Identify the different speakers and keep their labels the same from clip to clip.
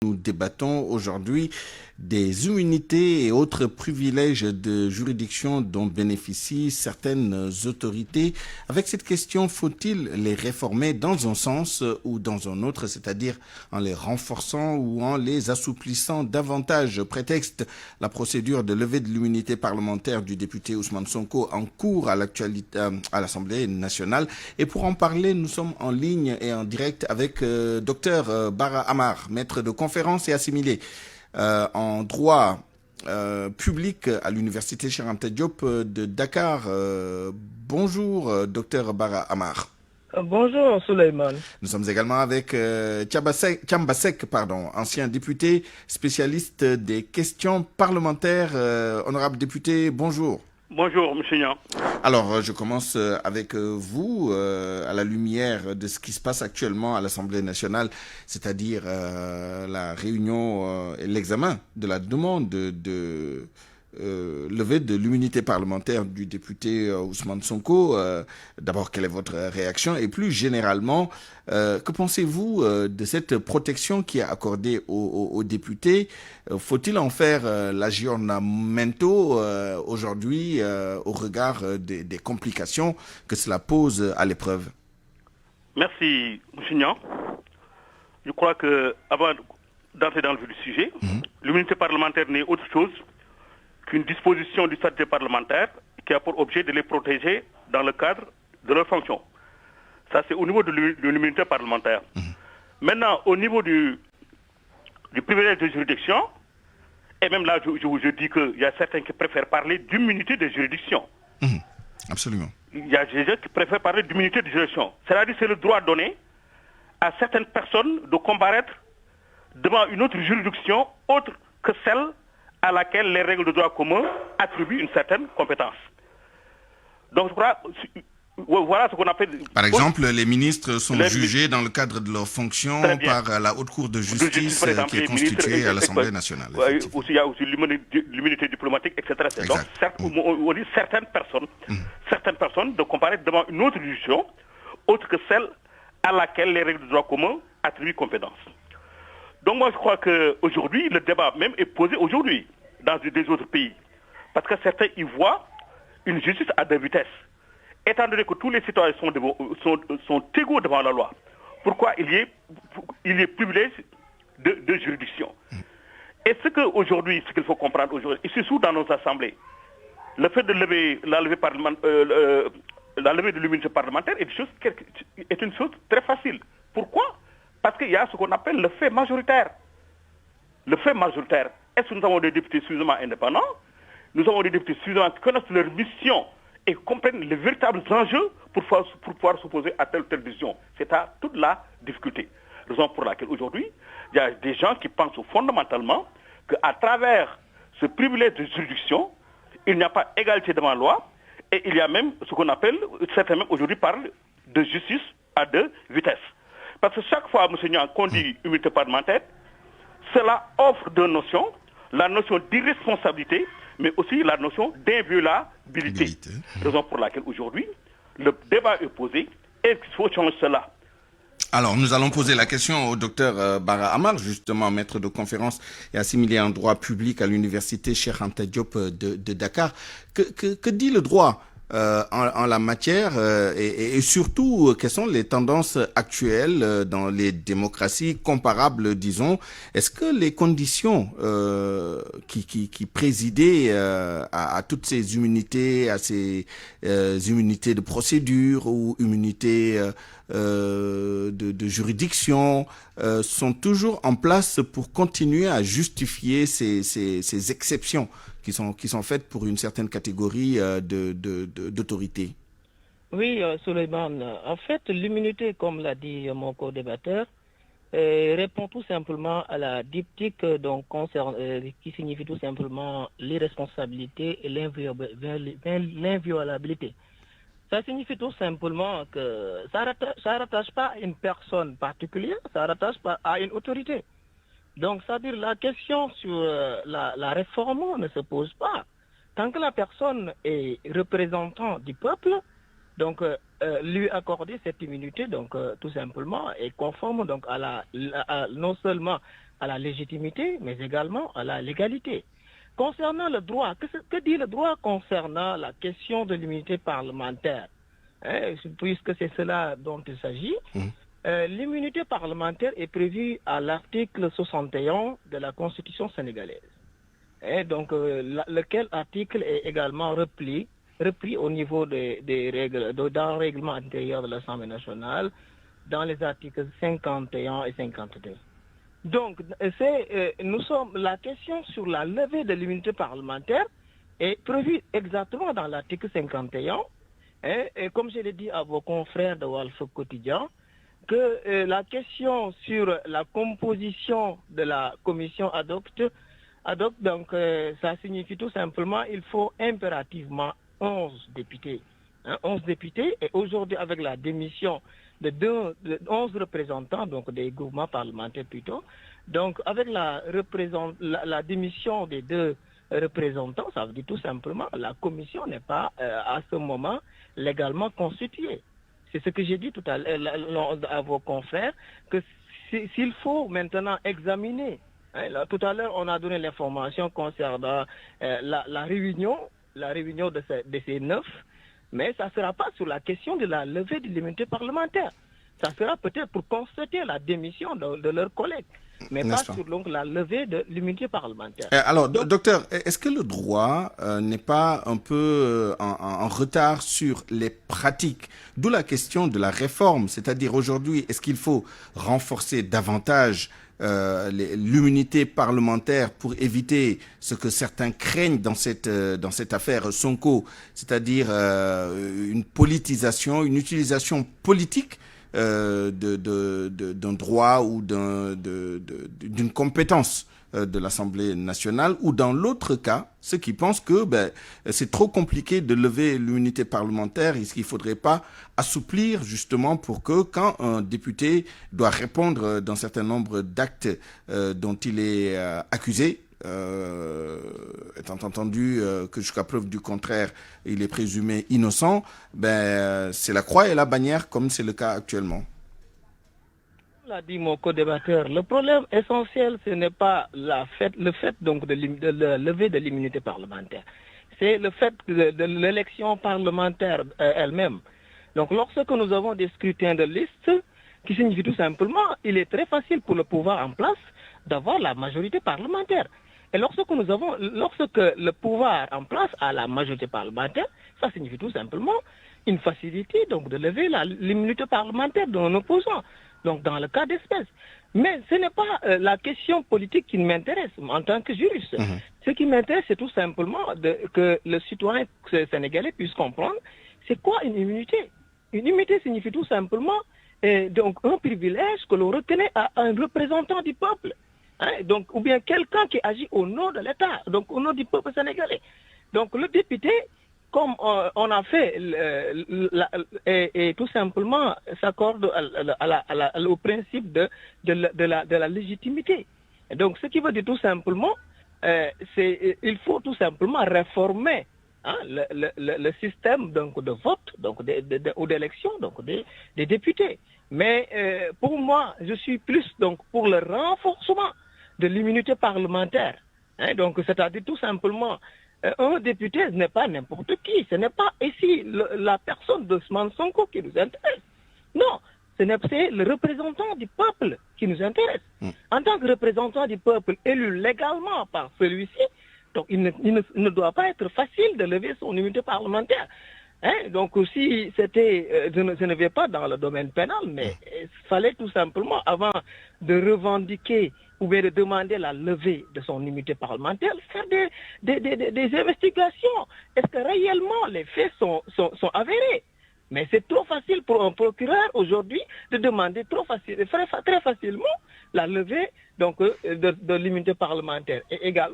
Speaker 1: Nous débattons aujourd'hui des immunités et autres privilèges de juridiction dont bénéficient certaines autorités. Avec cette question, faut-il les réformer dans un sens ou dans un autre, c'est-à-dire en les renforçant ou en les assouplissant davantage? Prétexte la procédure de levée de l'immunité parlementaire du député Ousmane Sonko en cours à l'Assemblée nationale. Et pour en parler, nous sommes en ligne et en direct avec Dr Bara Amar, maître de conférence et assimilé en droit public à l'université Cheikh Anta Diop de Dakar. Bonjour, docteur Bara Amar.
Speaker 2: Bonjour, Souleymane.
Speaker 1: Nous sommes également avec Thiambasek, ancien député spécialiste des questions parlementaires. Honorable député, bonjour.
Speaker 3: Bonjour, M. Nian.
Speaker 1: Alors, je commence avec vous, à la lumière de ce qui se passe actuellement à l'Assemblée nationale, c'est-à-dire la réunion et l'examen de la demande de levée de l'immunité parlementaire du député Ousmane Sonko. D'abord, quelle est votre réaction? Et plus généralement, que pensez-vous de cette protection qui est accordée aux députés? Faut-il en faire l'aggiornamento aujourd'hui au regard des complications que cela pose à l'épreuve?
Speaker 3: Merci, M. Nian. Je crois que, avant d'entrer dans le vif du sujet, l'immunité parlementaire n'est autre chose qu'une disposition du statut parlementaire qui a pour objet de les protéger dans le cadre de leurs fonctions. Ça, c'est au niveau de l'immunité parlementaire. Maintenant, au niveau du privilège de juridiction, et même là, je dis qu'il y a certains qui préfèrent parler d'immunité de juridiction.
Speaker 1: Absolument.
Speaker 3: Il y a des gens qui préfèrent parler d'immunité de juridiction. C'est-à-dire que c'est le droit donné à certaines personnes de comparaître devant une autre juridiction autre que celle à laquelle les règles de droit commun attribuent une certaine compétence. Donc, je crois, voilà ce qu'on appelle...
Speaker 1: Par exemple, les ministres sont jugés dans le cadre de leurs fonctions par la Haute Cour de justice qui est constituée à l'Assemblée nationale.
Speaker 3: Il y a aussi l'immunité diplomatique, etc. Donc, on dit certaines personnes de comparaître devant une autre juridiction autre que celle à laquelle les règles de droit commun attribuent compétence. Donc moi je crois qu'aujourd'hui, le débat même est posé aujourd'hui dans des autres pays. Parce que certains y voient une justice à deux vitesses. Étant donné que tous les citoyens sont égaux devant la loi, pourquoi il y ait privilège de juridiction? Et ce qu'il faut comprendre aujourd'hui, et surtout dans nos assemblées, le fait de lever la levée de l'immunité parlementaire est une chose très facile. Pourquoi? Parce qu'il y a ce qu'on appelle le fait majoritaire. Le fait majoritaire, est-ce que nous avons des députés suffisamment indépendants? Nous avons des députés suffisamment qui connaissent leur mission et comprennent les véritables enjeux pour pouvoir s'opposer à telle ou telle décision. C'est à toute la difficulté. Raison pour laquelle aujourd'hui, il y a des gens qui pensent fondamentalement qu'à travers ce privilège de juridiction, il n'y a pas égalité devant la loi et il y a même ce qu'on appelle, certains même aujourd'hui parlent de justice à deux vitesses. Parce que chaque fois, M. Nian, qu'on dit immunité parlementaire, cela offre deux notions, la notion d'irresponsabilité, mais aussi la notion d'inviolabilité. Raison pour laquelle aujourd'hui, le débat est posé et qu'il faut changer cela.
Speaker 1: Alors, nous allons poser la question au docteur Bara Amar, justement maître de conférence et assimilé en droit public à l'université Cheikh Anta Diop de Dakar. Que dit le droit en la matière et surtout, quelles sont les tendances actuelles dans les démocraties comparables, disons? Est-ce que les conditions qui présidaient à toutes ces immunités, à ces immunités de procédure ou immunités de juridiction sont toujours en place pour continuer à justifier ces exceptions qui sont faites pour une certaine catégorie d'autorité?
Speaker 2: Oui, Souleymane. En fait, l'immunité, comme l'a dit mon co-débatteur, répond tout simplement à la diptyque qui signifie tout simplement l'irresponsabilité et l'inviolabilité. Ça signifie tout simplement que ça rattache pas à une personne particulière, ça rattache pas à une autorité. Donc, c'est-à-dire la question sur la réforme ne se pose pas. Tant que la personne est représentant du peuple, donc lui accorder cette immunité, donc tout simplement, est conforme donc non seulement à la légitimité, mais également à la légalité. Concernant le droit, que dit le droit concernant la question de l'immunité parlementaire, puisque c'est cela dont il s'agit, l'immunité parlementaire est prévue à l'article 61 de la Constitution sénégalaise. Donc, lequel article est également repris au niveau des règles, dans le règlement intérieur de l'Assemblée nationale, dans les articles 51 et 52. Donc, la question sur la levée de l'immunité parlementaire est prévue exactement dans l'article 51. Et comme je l'ai dit à vos confrères de Walf Quotidien, que la question sur la composition de la commission ad hoc, donc ça signifie tout simplement il faut impérativement 11 députés. 11 députés, et aujourd'hui avec la démission de 11 représentants, donc des groupements parlementaires plutôt, donc avec la démission des 2 représentants, ça veut dire tout simplement la commission n'est pas à ce moment légalement constituée. C'est ce que j'ai dit tout à l'heure à vos confrères, que s'il faut maintenant examiner, tout à l'heure on a donné l'information concernant la réunion de ces 9, mais ça ne sera pas sur la question de la levée de l'immunité parlementaire. Ça sera peut-être pour constater la démission de leurs collègues, mais pas sur donc, la levée de l'immunité parlementaire.
Speaker 1: Alors, docteur, est-ce que le droit n'est pas un peu en retard sur les pratiques? D'où la question de la réforme, c'est-à-dire aujourd'hui, est-ce qu'il faut renforcer davantage l'immunité parlementaire pour éviter ce que certains craignent dans cette affaire Sonko, c'est-à-dire une politisation, une utilisation politique d'un droit ou d'une compétence de l'Assemblée nationale, ou dans l'autre cas, ceux qui pensent que c'est trop compliqué de lever l'immunité parlementaire, est-ce qu'il ne faudrait pas assouplir justement pour que quand un député doit répondre d'un certain nombre d'actes dont il est accusé, étant entendu que jusqu'à preuve du contraire, il est présumé innocent, c'est la croix et la bannière comme c'est le cas actuellement.
Speaker 2: L'a dit mon co-débatteur, le problème essentiel, ce n'est pas le fait donc de lever de l'immunité parlementaire. C'est le fait de l'élection parlementaire elle-même. Donc lorsque nous avons des scrutins de liste, qui signifie tout simplement, il est très facile pour le pouvoir en place d'avoir la majorité parlementaire. Et lorsque le pouvoir en place a la majorité parlementaire, ça signifie tout simplement une facilité donc de lever l'immunité parlementaire de nos opposants. Donc dans le cas d'espèce. Mais ce n'est pas la question politique qui m'intéresse en tant que juriste. Ce qui m'intéresse, c'est tout simplement que le citoyen sénégalais puisse comprendre c'est quoi une immunité. Une immunité signifie tout simplement donc un privilège que l'on reconnaît à un représentant du peuple. Donc, ou bien quelqu'un qui agit au nom de l'État, donc au nom du peuple sénégalais. Donc le député, comme on a fait, et tout simplement s'accorde au principe de la légitimité. Et donc, ce qui veut dire tout simplement, il faut tout simplement réformer le système donc, de vote donc, ou d'élection donc, des députés. Mais pour moi, je suis plus donc, pour le renforcement de l'immunité parlementaire. Donc, c'est-à-dire tout simplement, un député, ce n'est pas n'importe qui. Ce n'est pas ici la personne d'Ousmane Sonko qui nous intéresse. Non, c'est le représentant du peuple qui nous intéresse. En tant que représentant du peuple élu légalement par celui-ci, donc il ne doit pas être facile de lever son immunité parlementaire. Donc si c'était, je ne vais pas dans le domaine pénal, mais il fallait tout simplement, avant de revendiquer ou bien de demander la levée de son immunité parlementaire, faire des investigations. Est-ce que réellement les faits sont avérés? Mais c'est trop facile pour un procureur aujourd'hui de demander très facilement la levée donc, de l'immunité parlementaire.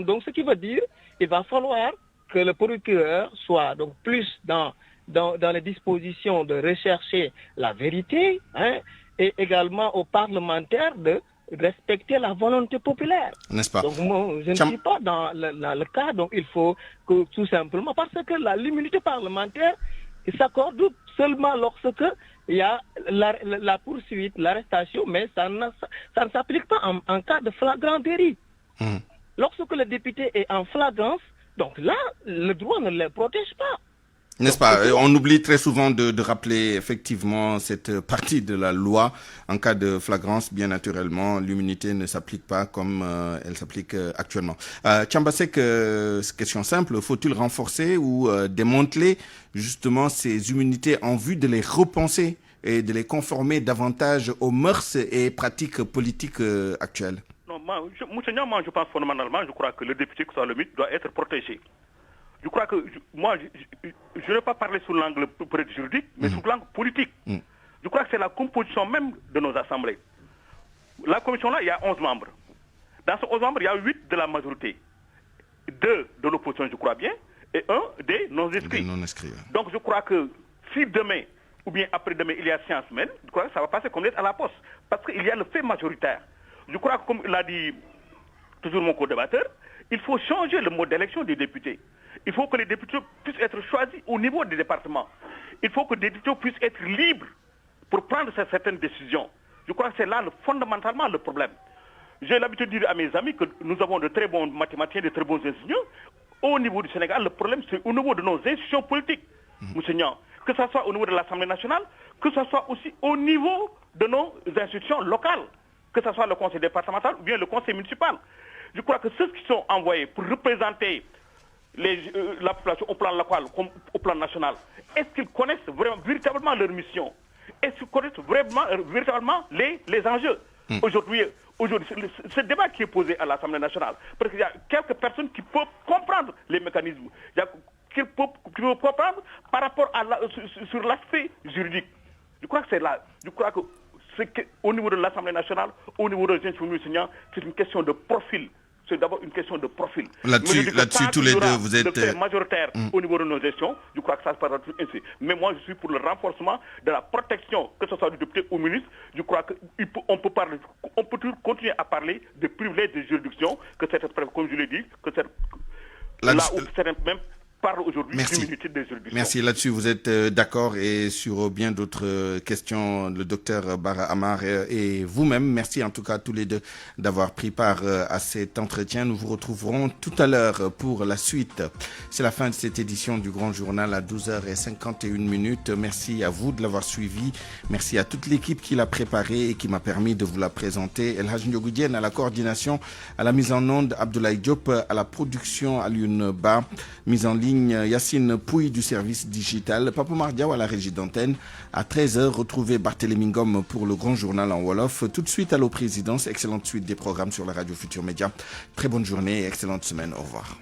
Speaker 2: Donc ce qui veut dire qu'il va falloir que le procureur soit donc plus dans les dispositions de rechercher la vérité, et également aux parlementaires de respecter la volonté populaire.
Speaker 1: N'est-ce pas?
Speaker 2: Donc moi, je ne suis pas dans le cas, donc il faut que tout simplement, parce que l'immunité parlementaire s'accorde seulement lorsque il y a la poursuite, l'arrestation, mais ça ne s'applique pas en cas de flagrant délit. Lorsque le député est en flagrance, donc là, le droit ne le protège pas.
Speaker 1: N'est-ce pas? On oublie très souvent de rappeler effectivement cette partie de la loi. En cas de flagrance, bien naturellement, l'immunité ne s'applique pas comme elle s'applique actuellement. Thiambasek, question simple, faut-il renforcer ou démanteler justement ces immunités en vue de les repenser et de les conformer davantage aux mœurs et pratiques politiques actuelles?
Speaker 3: Non, moi, je pense fondamentalement, je crois que le député, que ce soit le ministre, doit être protégé. Je crois que, je n'ai pas parlé sous l'angle juridique, mais sous l'angle politique. Je crois que c'est la composition même de nos assemblées. La commission là, il y a 11 membres. Dans ces 11 membres, il y a 8 de la majorité, 2 de l'opposition, je crois bien, et 1 des non-inscrits. Donc je crois que si demain, ou bien après-demain, il y a séance semaine, je crois que ça va passer comme lettre à la poste. Parce qu'il y a le fait majoritaire. Je crois que, comme l'a dit toujours mon co-débatteur, il faut changer le mode d'élection des députés. Il faut que les députés puissent être choisis au niveau des départements. Il faut que les députés puissent être libres pour prendre certaines décisions. Je crois que c'est là fondamentalement le problème. J'ai l'habitude de dire à mes amis que nous avons de très bons mathématiciens, de très bons ingénieurs. Au niveau du Sénégal, le problème c'est au niveau de nos institutions politiques, Monseigneur. Que ce soit au niveau de l'Assemblée nationale, que ce soit aussi au niveau de nos institutions locales, que ce soit le conseil départemental ou bien le conseil municipal. Je crois que ceux qui sont envoyés pour représenter la population au plan local comme au plan national, est-ce qu'ils connaissent véritablement leur mission? Est-ce qu'ils connaissent véritablement les enjeux? Aujourd'hui, ce débat qui est posé à l'Assemblée nationale, parce qu'il y a quelques personnes qui peuvent comprendre les mécanismes, qui peuvent comprendre par rapport sur l'aspect juridique. Je crois que c'est là. Je crois que au niveau de l'Assemblée nationale, au niveau de l'ingénieur, c'est une question de profil. C'est d'abord une question de profil.
Speaker 1: Là-dessus, tous les deux, vous êtes...
Speaker 3: Le fait majoritaire au niveau de nos gestions, je crois que ça se passe ainsi. Mais moi, je suis pour le renforcement de la protection, que ce soit du député ou ministre. Je crois qu'on peut toujours continuer à parler de privilèges de juridiction, que c'est, comme je l'ai dit, que c'est là où c'est même parle aujourd'hui d'immunité de juridiction.
Speaker 1: Merci. Là-dessus, vous êtes d'accord, et sur bien d'autres questions, le docteur Bara Amar et vous-même. Merci en tout cas tous les deux d'avoir pris part à cet entretien. Nous vous retrouverons tout à l'heure pour la suite. C'est la fin de cette édition du Grand Journal à 12h51. Merci à vous de l'avoir suivi. Merci à toute l'équipe qui l'a préparé et qui m'a permis de vous la présenter. El Hadj Ndiogou Diène à la coordination, à la mise en onde, Abdoulaye Diop à la production, Alioune Ba, mise en ligne, Yacine Pouy du service digital, Papa Mardiaw à la régie d'antenne. À 13h, retrouvez Barthélémy Ngom pour le Grand Journal en Wolof. Tout de suite, Allo Présidence. Excellente suite des programmes sur la radio Futur Média. Très bonne journée et excellente semaine. Au revoir.